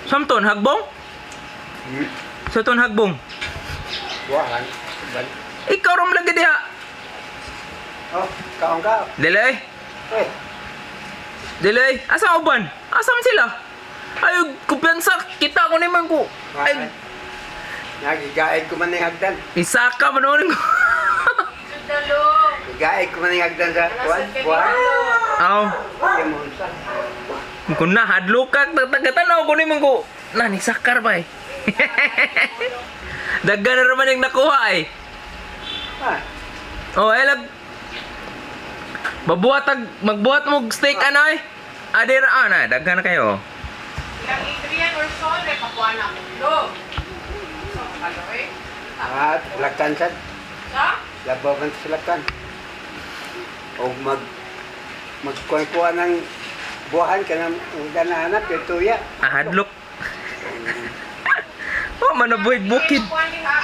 Samton hagbong? Sa ton hagbong. Buwahan. Ban. Ikaw ram lagi diha. Oh, kaong ka. Delay. Eh, Delay. Asa uban? Asam sila? Ay, kumpiyansa kita ko naman ko. Ay, nagigaid ko man ng hagdan. isa ka manoon ko. Gigaid ko man ng hagdan sa buwahan. Aw, Yung mo unsa. kung na hadlok ka tagatanaw ko naman ko. Nani sakar ba eh. Daggan na naman yung nakuha eh. Ah, Oh, ay lag. Magbuhat mo steak ano eh. Adir na, daggan na kayo. Ilang Adrian or Sol, may pakuha na mundo. So, kaloy. lakan sad. Sa? Labaw man sa lakan. O magkuha ng buwahan ka ng ganahanap, yung tuya. Hadlok. Oh, manabuhig bukid. Pakuha ni ha.